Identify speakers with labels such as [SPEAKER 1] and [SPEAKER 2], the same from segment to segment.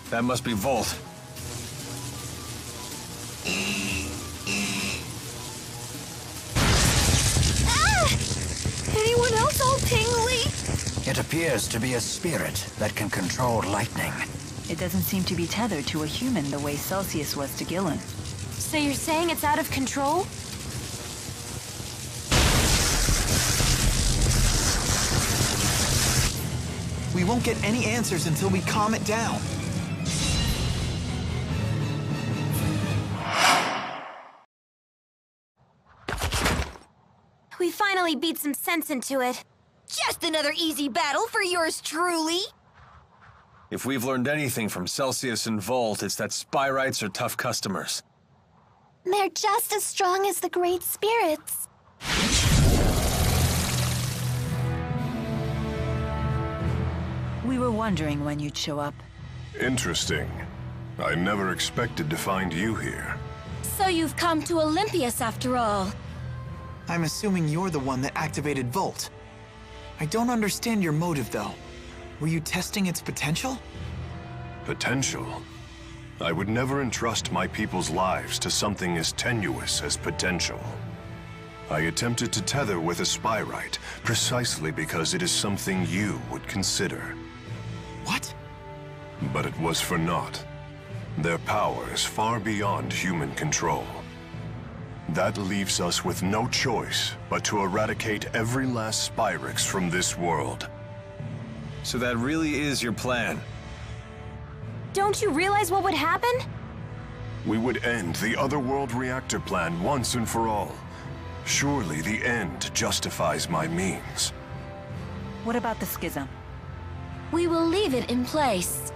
[SPEAKER 1] That must be Volt.
[SPEAKER 2] Anyone else all tingly?
[SPEAKER 3] It appears to be a spirit that can control lightning.
[SPEAKER 4] It doesn't seem to be tethered to a human the way Celsius was to Gillen.
[SPEAKER 2] So you're saying it's out of control?
[SPEAKER 5] We won't get any answers until we calm it down.
[SPEAKER 2] We finally beat some sense into it. Just another easy battle for yours truly.
[SPEAKER 1] If we've learned anything from Celsius and Volt, it's that Spyrites are tough customers.
[SPEAKER 2] They're just as strong as the Great Spirits.
[SPEAKER 4] We were wondering when you'd show up.
[SPEAKER 6] Interesting. I never expected to find you here.
[SPEAKER 2] So you've come to Olympias after all.
[SPEAKER 5] I'm assuming you're the one that activated Volt. I don't understand your motive, though. Were you testing its potential?
[SPEAKER 6] Potential? I would never entrust my people's lives to something as tenuous as potential. I attempted to tether with a Spyrite, precisely because it is something you would consider.
[SPEAKER 5] What?
[SPEAKER 6] But it was for naught. Their power is far beyond human control. That leaves us with no choice but to eradicate every last Spyrix from this world.
[SPEAKER 1] So that really is your plan?
[SPEAKER 2] Don't you realize what would happen?
[SPEAKER 6] We would end the Otherworld reactor plan once and for all. Surely the end justifies my means.
[SPEAKER 4] What about the schism?
[SPEAKER 2] We will leave it in place.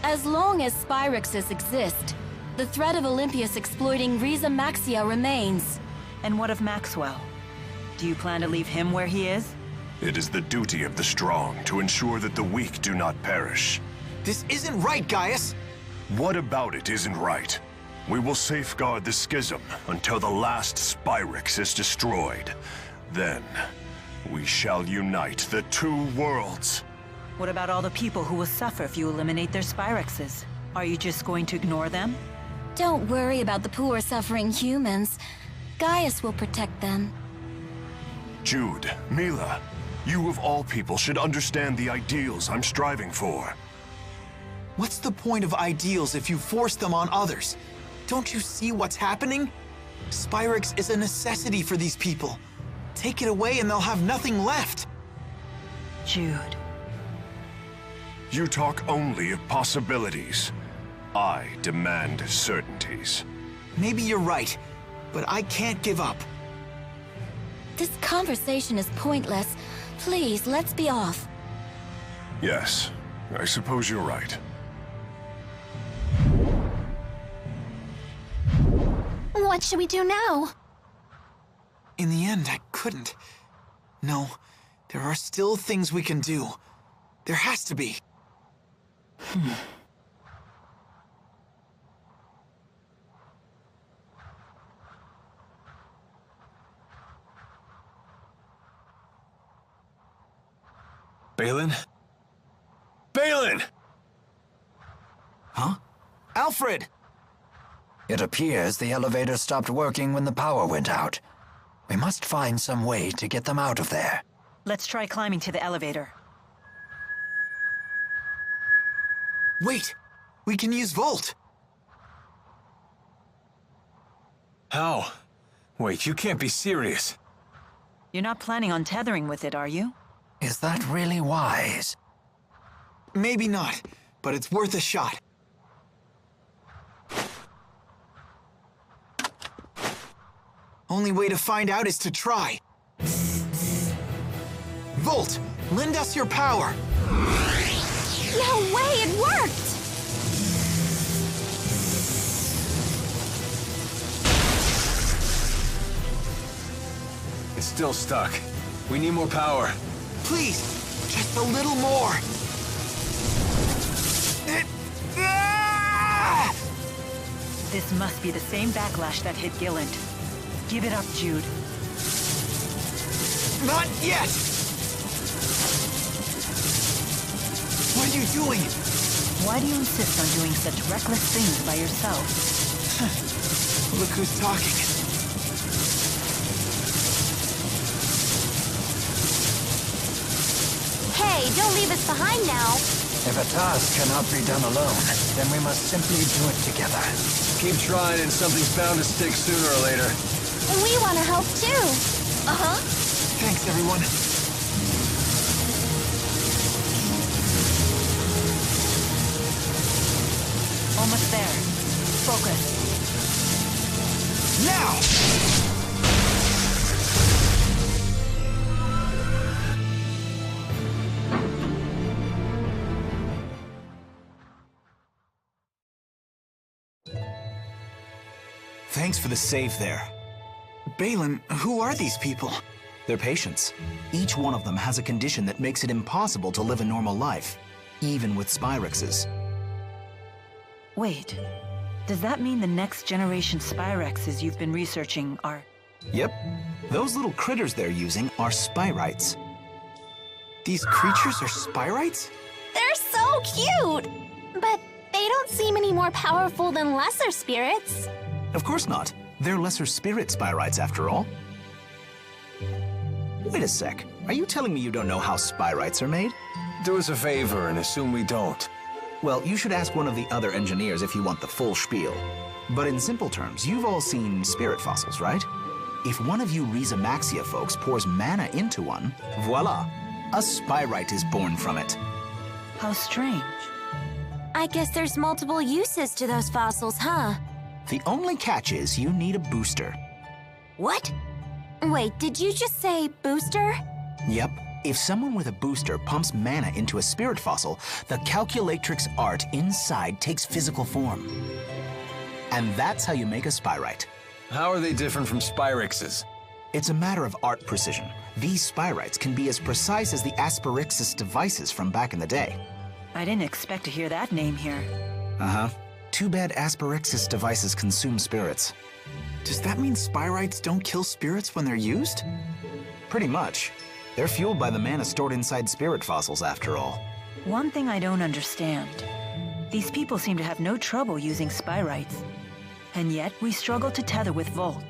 [SPEAKER 2] As long as Spyrixes exist, the threat of Olympias exploiting Reize Maxia remains.
[SPEAKER 4] And what of Maxwell? Do you plan to leave him where he is?
[SPEAKER 6] It is the duty of the strong to ensure that the weak do not perish.
[SPEAKER 5] This isn't right, Gaius!
[SPEAKER 6] What about it isn't right? We will safeguard the schism until the last Spyrix is destroyed. Then, we shall unite the two worlds.
[SPEAKER 4] What about all the people who will suffer if you eliminate their Spyrixes? Are you just going to ignore them?
[SPEAKER 2] Don't worry about the poor suffering humans. Gaius will protect them.
[SPEAKER 6] Jude, Milla, you of all people should understand the ideals I'm striving for.
[SPEAKER 5] What's the point of ideals if you force them on others? Don't you see what's happening? Spyrix is a necessity for these people. Take it away and they'll have nothing left.
[SPEAKER 4] Jude.
[SPEAKER 6] You talk only of possibilities. I demand certainties.
[SPEAKER 5] Maybe you're right, but I can't give up.
[SPEAKER 2] This conversation is pointless. Please, let's be off.
[SPEAKER 6] Yes, I suppose you're right.
[SPEAKER 2] What should we do now?
[SPEAKER 5] In the end, I couldn't. No, there are still things we can do. There has to be.
[SPEAKER 1] Balin? Balin!
[SPEAKER 5] Huh? Alfred!
[SPEAKER 3] It appears the elevator stopped working when the power went out. We must find some way to get them out of there.
[SPEAKER 4] Let's try climbing to the elevator.
[SPEAKER 5] Wait! We can use Volt!
[SPEAKER 1] How? Wait, you can't be serious.
[SPEAKER 4] You're not planning on tethering with it, are you?
[SPEAKER 3] Is that really wise?
[SPEAKER 5] Maybe not, but it's worth a shot. Only way to find out is to try. Volt, lend us your power.
[SPEAKER 2] No way, it worked!
[SPEAKER 1] It's still stuck. We need more power.
[SPEAKER 5] Please, just a little more.
[SPEAKER 4] This must be the same backlash that hit Gilland. Give it up, Jude.
[SPEAKER 5] Not yet! What are you doing?
[SPEAKER 4] Why do you insist on doing such reckless things by yourself?
[SPEAKER 5] Look who's talking.
[SPEAKER 2] Hey, don't leave us behind now.
[SPEAKER 3] If a task cannot be done alone, then we must simply do it together.
[SPEAKER 1] Keep trying and something's bound to stick sooner or later.
[SPEAKER 2] We want to help too. Uh-huh.
[SPEAKER 5] Thanks, everyone.
[SPEAKER 4] Almost there. Focus.
[SPEAKER 5] Now! Thanks for the save there. Balin, who are these people?
[SPEAKER 7] They're patients. Each one of them has a condition that makes it impossible to live a normal life, even with Spyrexes.
[SPEAKER 4] Wait. Does that mean the next generation Spyrexes you've been researching are...
[SPEAKER 7] Yep. Those little critters they're using are Spyrites.
[SPEAKER 5] These creatures are Spyrites?
[SPEAKER 2] They're so cute! But they don't seem any more powerful than lesser spirits.
[SPEAKER 7] Of course not. They're lesser spirit Spyrites after all. Wait a sec. Are you telling me you don't know how Spyrites are made?
[SPEAKER 1] Do us a favor and assume we don't.
[SPEAKER 7] Well, you should ask one of the other engineers if you want the full spiel. But in simple terms, you've all seen spirit fossils, right? If one of you Reize Maxia folks pours mana into one, voila! A Spyrite is born from it.
[SPEAKER 4] How strange.
[SPEAKER 2] I guess there's multiple uses to those fossils, huh?
[SPEAKER 7] The only catch is you need a booster.
[SPEAKER 2] What? Wait, did you just say booster?
[SPEAKER 7] Yep. If someone with a booster pumps mana into a spirit fossil, the calculatrix art inside takes physical form. And that's how you make a Spyrite.
[SPEAKER 1] How are they different from Spyrexes?
[SPEAKER 7] It's a matter of art precision. These Spyrites can be as precise as the Asperixis devices from back in the day.
[SPEAKER 4] I didn't expect to hear that name here.
[SPEAKER 7] Uh-huh. Too bad Asperixis devices consume spirits.
[SPEAKER 5] Does that mean Spyrites don't kill spirits when they're used?
[SPEAKER 7] Pretty much. They're fueled by the mana stored inside spirit fossils, after all.
[SPEAKER 4] One thing I don't understand. These people seem to have no trouble using Spyrites. And yet we struggle to tether with Volt.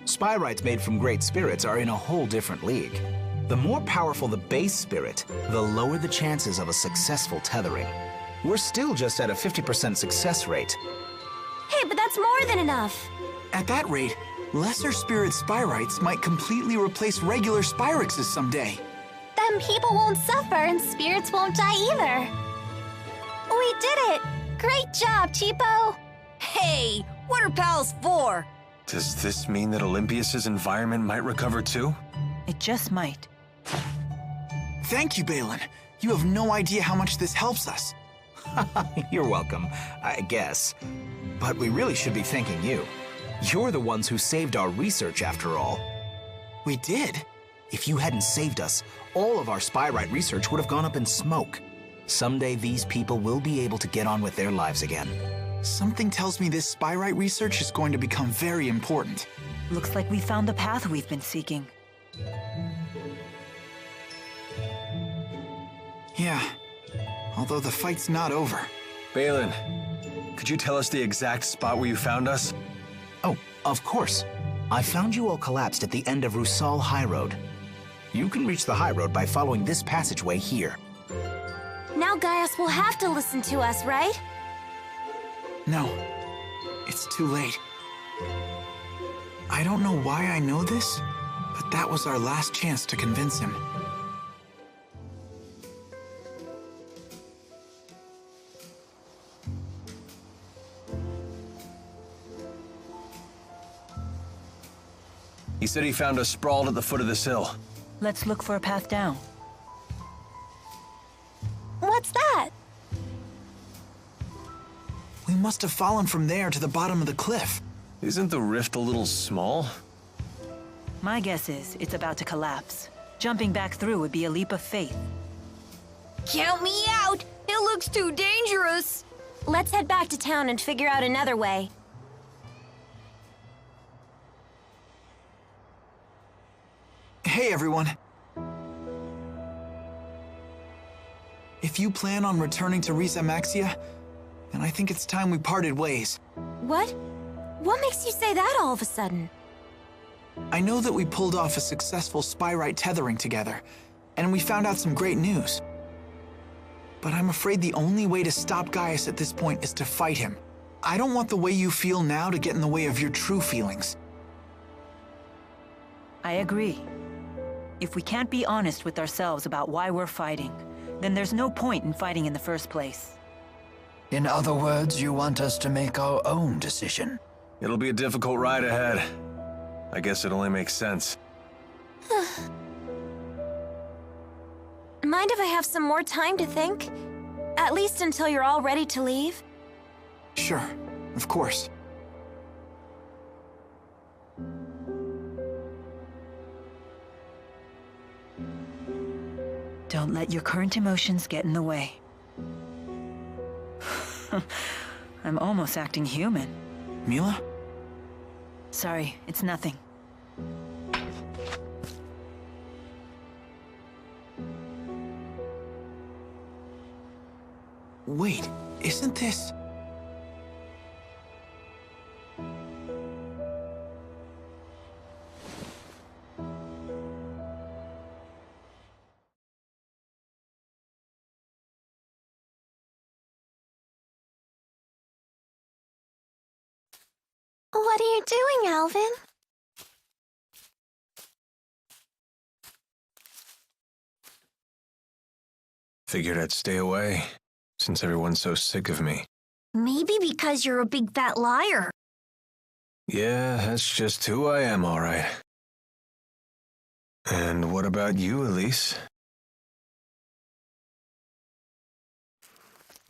[SPEAKER 7] Spyrites made from great spirits are in a whole different league. The more powerful the base spirit, the lower the chances of a successful tethering. We're still just at a 50% success rate.
[SPEAKER 2] Hey, but that's more than enough.
[SPEAKER 5] At that rate, lesser spirit Spyrites might completely replace regular Spyrexes someday.
[SPEAKER 2] Then people won't suffer and spirits won't die either. We did it! Great job, Cheapo!
[SPEAKER 8] Hey, what are pals for?
[SPEAKER 1] Does this mean that Olympias's environment might recover too?
[SPEAKER 4] It just might.
[SPEAKER 5] Thank you, Balin. You have no idea how much this helps us.
[SPEAKER 7] You're welcome, I guess. But we really should be thanking you. You're the ones who saved our research, after all.
[SPEAKER 5] We did?
[SPEAKER 7] If you hadn't saved us, all of our Spyrite research would have gone up in smoke. Someday these people will be able to get on with their lives again.
[SPEAKER 5] Something tells me this Spyrite research is going to become very important.
[SPEAKER 4] Looks like we found the path we've been seeking.
[SPEAKER 5] Yeah, although the fight's not over.
[SPEAKER 1] Balin, could you tell us the exact spot where you found us?
[SPEAKER 7] Oh, of course. I found you all collapsed at the end of Rusal High Road. You can reach the High Road by following this passageway here.
[SPEAKER 2] Now Gaius will have to listen to us, right?
[SPEAKER 5] No, it's too late. I don't know why I know this, but that was our last chance to convince him.
[SPEAKER 1] He said he found us sprawled at the foot of this hill.
[SPEAKER 4] Let's look for a path down.
[SPEAKER 2] What's that?
[SPEAKER 5] We must have fallen from there to the bottom of the cliff.
[SPEAKER 1] Isn't the rift a little small?
[SPEAKER 4] My guess is it's about to collapse. Jumping back through would be a leap of faith.
[SPEAKER 8] Count me out! It looks too dangerous!
[SPEAKER 2] Let's head back to town and figure out another way.
[SPEAKER 5] Hey, everyone. If you plan on returning to Reize Maxia, then I think it's time we parted ways.
[SPEAKER 2] What? What makes you say that all of a sudden?
[SPEAKER 5] I know that we pulled off a successful Spyrite tethering together, and we found out some great news. But I'm afraid the only way to stop Gaius at this point is to fight him. I don't want the way you feel now to get in the way of your true feelings.
[SPEAKER 4] I agree. If we can't be honest with ourselves about why we're fighting, then there's no point in fighting in the first place.
[SPEAKER 3] In other words, you want us to make our own decision.
[SPEAKER 1] It'll be a difficult ride ahead. I guess it only makes sense.
[SPEAKER 2] Mind if I have some more time to think? At least until you're all ready to leave?
[SPEAKER 5] Sure, of course.
[SPEAKER 4] Don't let your current emotions get in the way. I'm almost acting human.
[SPEAKER 5] Milla?
[SPEAKER 4] Sorry, it's nothing.
[SPEAKER 5] Wait, isn't this...
[SPEAKER 2] What are you doing, Alvin?
[SPEAKER 1] Figured I'd stay away, since everyone's so sick of me.
[SPEAKER 8] Maybe because you're a big fat liar.
[SPEAKER 1] Yeah, that's just who I am, all right. And what about you, Elise?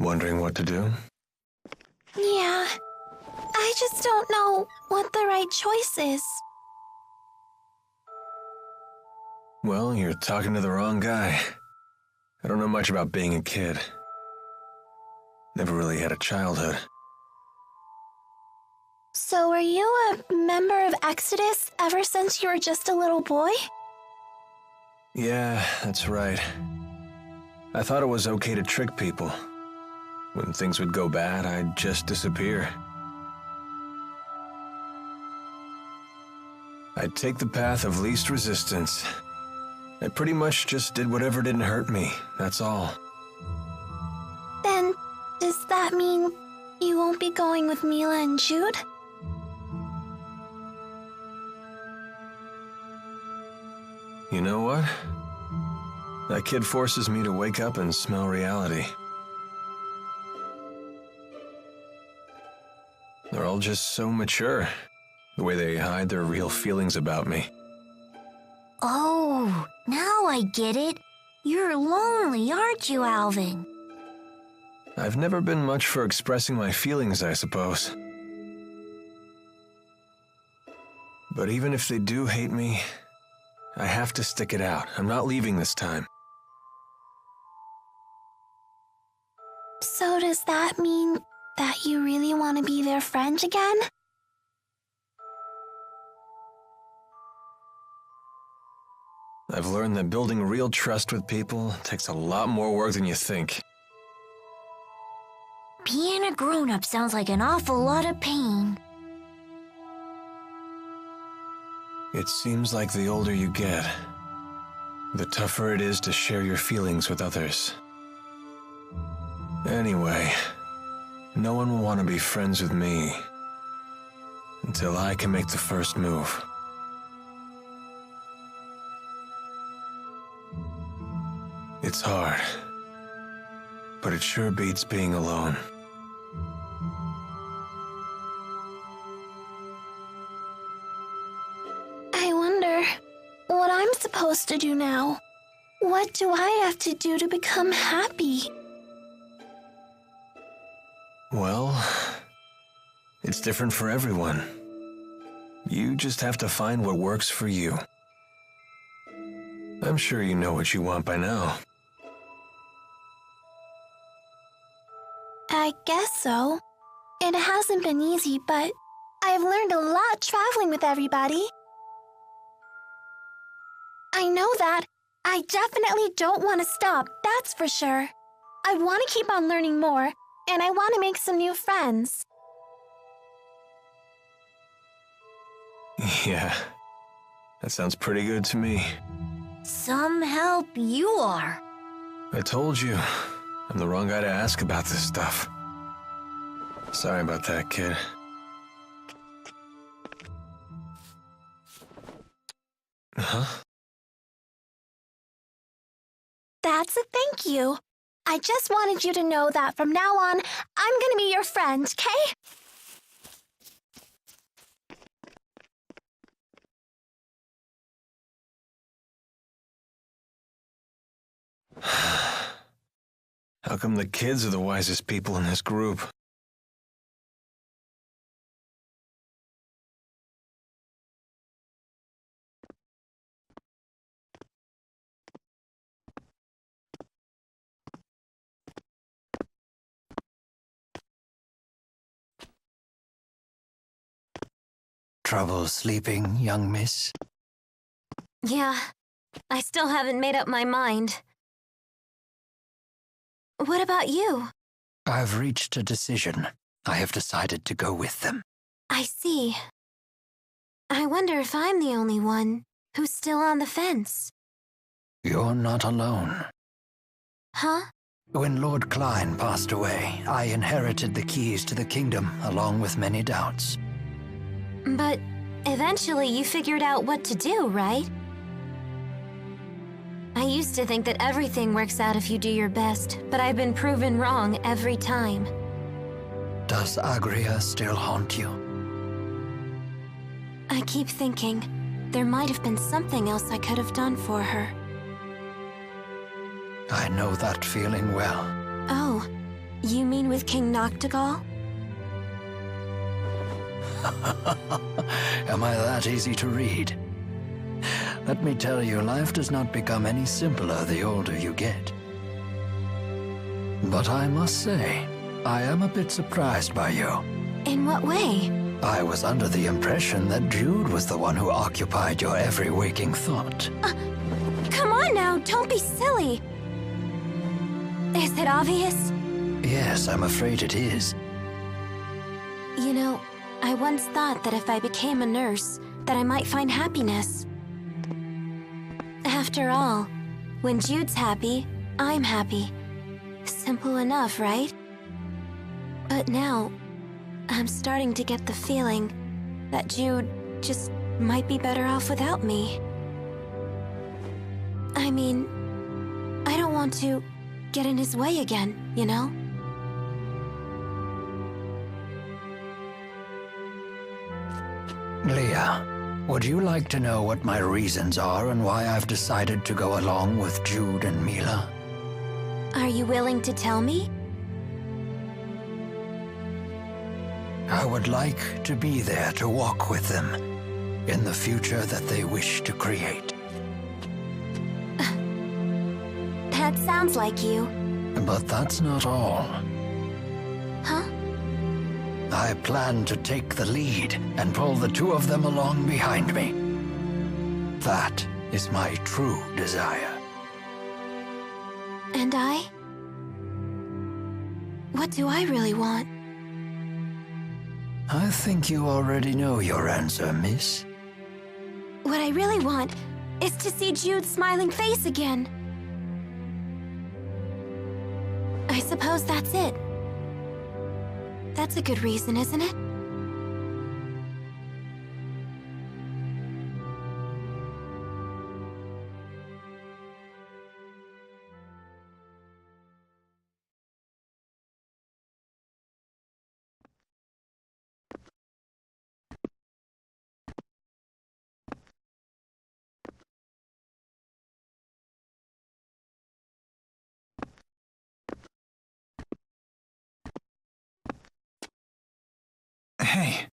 [SPEAKER 1] Wondering what to do?
[SPEAKER 2] Yeah, I just don't know what the right choice is.
[SPEAKER 1] Well, you're talking to the wrong guy. I don't know much about being a kid. Never really had a childhood.
[SPEAKER 2] So were you a member of Exodus ever since you were just a little boy?
[SPEAKER 1] Yeah, that's right. I thought it was okay to trick people. When things would go bad, I'd just disappear. I'd take the path of least resistance. I pretty much just did whatever didn't hurt me, that's all.
[SPEAKER 2] Then, does that mean you won't be going with Milla and Jude?
[SPEAKER 1] You know what? That kid forces me to wake up and smell reality. They're all just so mature, the way they hide their real feelings about me.
[SPEAKER 8] Oh, now I get it. You're lonely, aren't you, Alvin?
[SPEAKER 1] I've never been much for expressing my feelings, I suppose. But even if they do hate me, I have to stick it out. I'm not leaving this time.
[SPEAKER 2] So does that mean that you really want to be their friend again?
[SPEAKER 1] I've learned that building real trust with people takes a lot more work than you think.
[SPEAKER 8] Being a grown-up sounds like an awful lot of pain.
[SPEAKER 1] It seems like the older you get, the tougher it is to share your feelings with others. Anyway, no one will want to be friends with me until I can make the first move. It's hard, but it sure beats being alone.
[SPEAKER 2] I wonder what I'm supposed to do now. What do I have to do to become happy?
[SPEAKER 1] Well, it's different for everyone. You just have to find what works for you. I'm sure you know what you want by now.
[SPEAKER 2] I guess so. It hasn't been easy, but I've learned a lot traveling with everybody. I know that. I definitely don't want to stop, that's for sure.
[SPEAKER 9] I want to keep on learning more, and I want to make some new friends.
[SPEAKER 1] Yeah, that sounds pretty good to me.
[SPEAKER 8] Some help you are.
[SPEAKER 1] I told you, I'm the wrong guy to ask about this stuff. Sorry about that, kid. Huh?
[SPEAKER 9] That's a thank you. I just wanted you to know that from now on, I'm gonna be your friend, okay?
[SPEAKER 1] How come the kids are the wisest people in this group?
[SPEAKER 3] Trouble sleeping, young miss?
[SPEAKER 8] Yeah, I still haven't made up my mind. What about you?
[SPEAKER 3] I've reached a decision. I have decided to go with them.
[SPEAKER 8] I see. I wonder if I'm the only one who's still on the fence.
[SPEAKER 3] You're not alone.
[SPEAKER 8] Huh?
[SPEAKER 3] When Lord Klein passed away, I inherited the keys to the kingdom, along with many doubts.
[SPEAKER 8] But eventually you figured out what to do, right? I used to think that everything works out if you do your best, but I've been proven wrong every time.
[SPEAKER 3] Does Agria still haunt you?
[SPEAKER 8] I keep thinking there might have been something else I could have done for her.
[SPEAKER 3] I know that feeling well.
[SPEAKER 8] Oh, you mean with King Noctigal?
[SPEAKER 3] Am I that easy to read? Let me tell you, life does not become any simpler the older you get. But I must say, I am a bit surprised by you.
[SPEAKER 8] In what way?
[SPEAKER 3] I was under the impression that Jude was the one who occupied your every waking thought.
[SPEAKER 8] Come on now, don't be silly. Is it obvious?
[SPEAKER 3] Yes, I'm afraid it is.
[SPEAKER 8] You know, I once thought that if I became a nurse, that I might find happiness. After all, when Jude's happy, I'm happy. Simple enough, right? But now, I'm starting to get the feeling that Jude just might be better off without me. I mean, I don't want to get in his way again, you know?
[SPEAKER 3] Leah, would you like to know what my reasons are and why I've decided to go along with Jude and Milla?
[SPEAKER 8] Are you willing to tell me?
[SPEAKER 3] I would like to be there to walk with them in the future that they wish to create.
[SPEAKER 8] That sounds like you.
[SPEAKER 3] But that's not all.
[SPEAKER 8] Huh?
[SPEAKER 3] I plan to take the lead and pull the two of them along behind me. That is my true desire.
[SPEAKER 8] And I? What do I really want?
[SPEAKER 3] I think you already know your answer, miss.
[SPEAKER 8] What I really want is to see Jude's smiling face again. I suppose that's it. That's a good reason, isn't it?
[SPEAKER 5] Hey.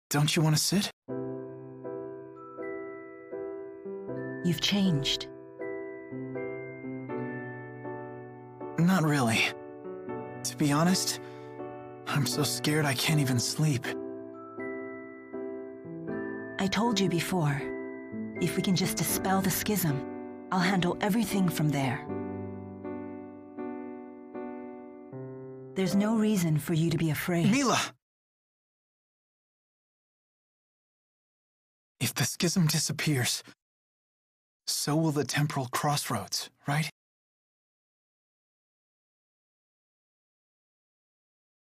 [SPEAKER 5] Don't you want to sit?
[SPEAKER 4] You've changed.
[SPEAKER 5] Not really. To be honest, I'm so scared I can't even sleep.
[SPEAKER 4] I told you before, if we can just dispel the schism, I'll handle everything from there. There's no reason for you to be afraid.
[SPEAKER 5] Milla! If the schism disappears, so will the temporal crossroads, right?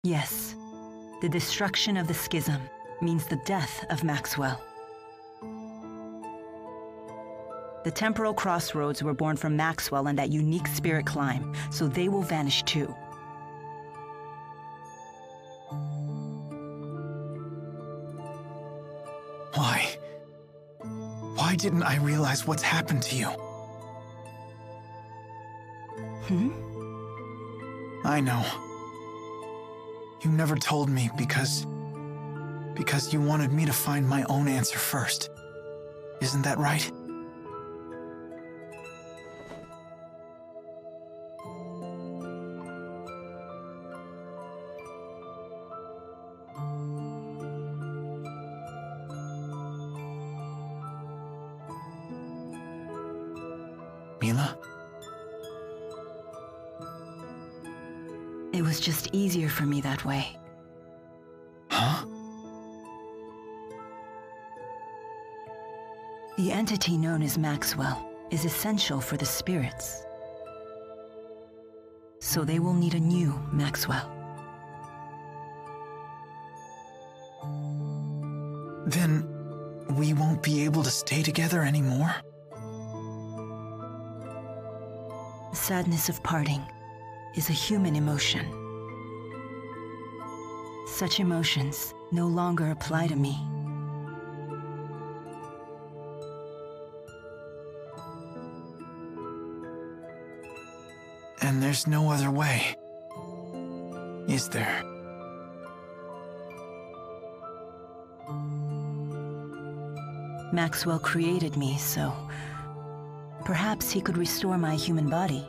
[SPEAKER 4] Yes. The destruction of the schism means the death of Maxwell. The temporal crossroads were born from Maxwell and that unique spirit climb, so they will vanish too.
[SPEAKER 5] Why? Why didn't I realize what's happened to you? I know. You never told me because you wanted me to find my own answer first. Isn't that right? Milla?
[SPEAKER 4] It was just easier for me that way.
[SPEAKER 5] Huh?
[SPEAKER 4] The entity known as Maxwell is essential for the spirits. So they will need a new Maxwell.
[SPEAKER 5] Then we won't be able to stay together anymore?
[SPEAKER 4] The sadness of parting is a human emotion. Such emotions no longer apply to me.
[SPEAKER 5] And there's no other way, is there?
[SPEAKER 4] Maxwell created me, so perhaps he could restore my human body.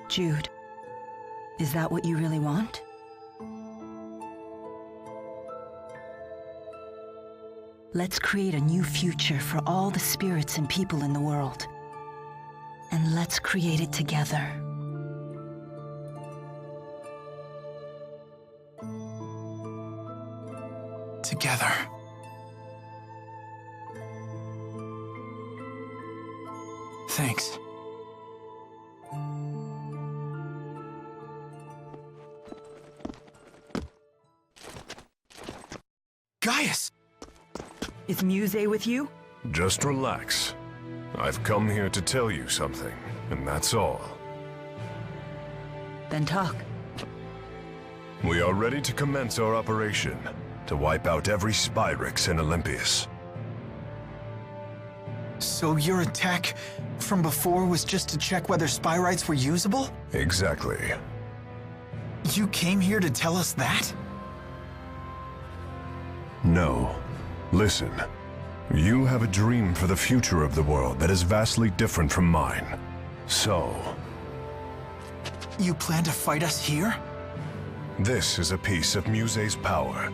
[SPEAKER 4] Jude, is that what you really want? Let's create a new future for all the spirits and people in the world. And let's create it together.
[SPEAKER 5] Together. Thanks. Gaius!
[SPEAKER 4] Is Muse with you?
[SPEAKER 6] Just relax. I've come here to tell you something, and that's all.
[SPEAKER 4] Then talk.
[SPEAKER 6] We are ready to commence our operation, to wipe out every Spyrix in Olympias.
[SPEAKER 5] So your attack from before was just to check whether Spyrites were usable?
[SPEAKER 6] Exactly.
[SPEAKER 5] You came here to tell us that?
[SPEAKER 6] No. Listen. You have a dream for the future of the world that is vastly different from mine. So...
[SPEAKER 5] You plan to fight us here?
[SPEAKER 6] This is a piece of Muse's power.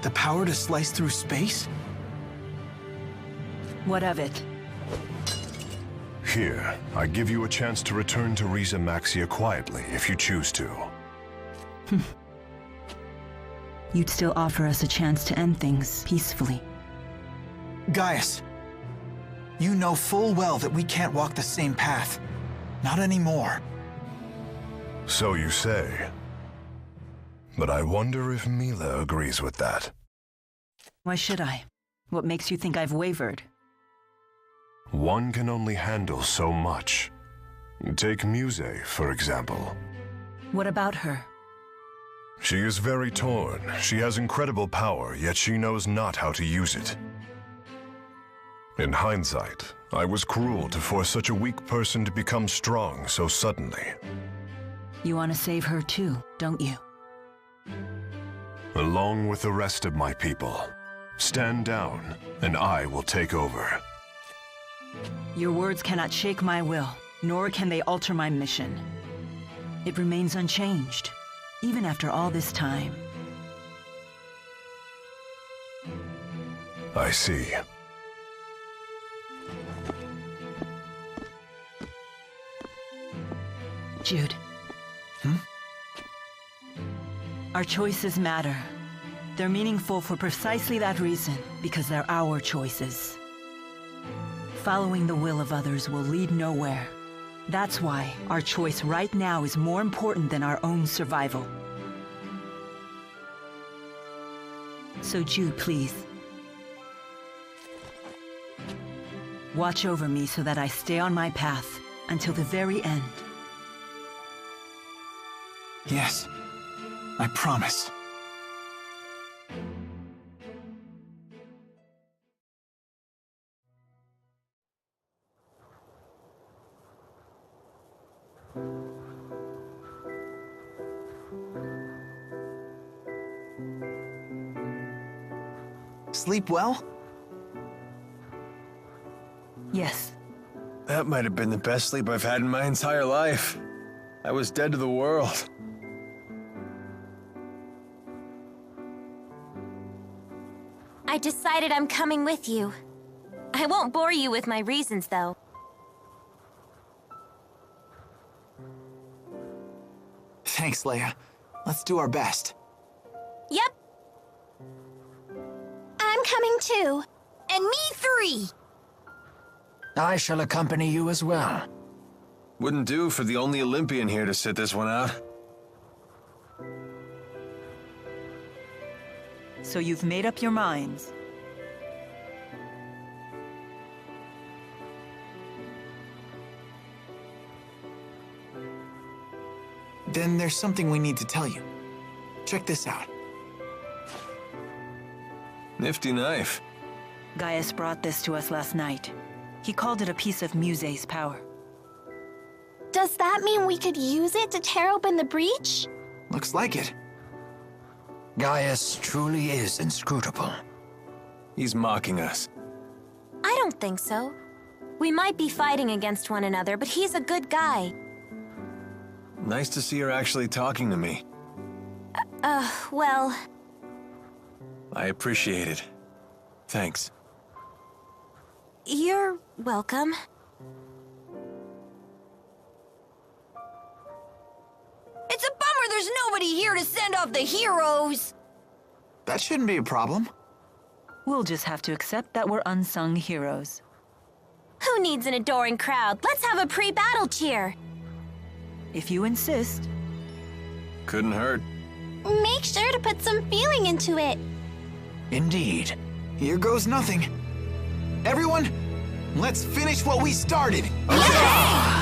[SPEAKER 5] The power to slice through space?
[SPEAKER 4] What of it?
[SPEAKER 6] Here, I give you a chance to return to Reize Maxia quietly, if you choose to.
[SPEAKER 4] You'd still offer us a chance to end things peacefully.
[SPEAKER 5] Gaius, you know full well that we can't walk the same path. Not anymore.
[SPEAKER 6] So you say. But I wonder if Milla agrees with that.
[SPEAKER 4] Why should I? What makes you think I've wavered?
[SPEAKER 6] One can only handle so much. Take Muse, for example.
[SPEAKER 4] What about her?
[SPEAKER 6] She is very torn. She has incredible power, yet she knows not how to use it. In hindsight, I was cruel to force such a weak person to become strong so suddenly.
[SPEAKER 4] You want to save her too, don't you?
[SPEAKER 6] Along with the rest of my people. Stand down, and I will take over.
[SPEAKER 4] Your words cannot shake my will, nor can they alter my mission. It remains unchanged, even after all this time.
[SPEAKER 6] I see.
[SPEAKER 4] Jude. Our choices matter. They're meaningful for precisely that reason, because they're our choices. Following the will of others will lead nowhere. That's why our choice right now is more important than our own survival. So Jude, please. Watch over me so that I stay on my path until the very end.
[SPEAKER 5] Yes, I promise. Sleep well?
[SPEAKER 4] Yes.
[SPEAKER 1] That might have been the best sleep I've had in my entire life. I was dead to the world.
[SPEAKER 8] I decided I'm coming with you. I won't bore you with my reasons, though.
[SPEAKER 5] Thanks, Leia. Let's do our best.
[SPEAKER 9] Yep. I'm coming too. And me 3.
[SPEAKER 3] I shall accompany you as well.
[SPEAKER 1] Wouldn't do for the only Olympian here to sit this one out.
[SPEAKER 4] So you've made up your minds.
[SPEAKER 5] Then there's something we need to tell you. Check this out.
[SPEAKER 1] Nifty knife.
[SPEAKER 4] Gaius brought this to us last night. He called it a piece of Muse's power.
[SPEAKER 9] Does that mean we could use it to tear open the breach?
[SPEAKER 5] Looks like it.
[SPEAKER 3] Gaius truly is inscrutable.
[SPEAKER 1] He's mocking us.
[SPEAKER 8] I don't think so. We might be fighting against one another, but he's a good guy.
[SPEAKER 1] Nice to see her actually talking to me.
[SPEAKER 8] Well...
[SPEAKER 1] I appreciate it. Thanks.
[SPEAKER 8] You're welcome.
[SPEAKER 10] It's a bummer there's nobody here to send off the heroes!
[SPEAKER 5] That shouldn't be a problem.
[SPEAKER 4] We'll just have to accept that we're unsung heroes.
[SPEAKER 8] Who needs an adoring crowd? Let's have a pre-battle cheer!
[SPEAKER 4] If you insist.
[SPEAKER 1] Couldn't hurt.
[SPEAKER 9] Make sure to put some feeling into it.
[SPEAKER 3] Indeed.
[SPEAKER 5] Here goes nothing. Everyone, let's finish what we started.
[SPEAKER 10] Okay!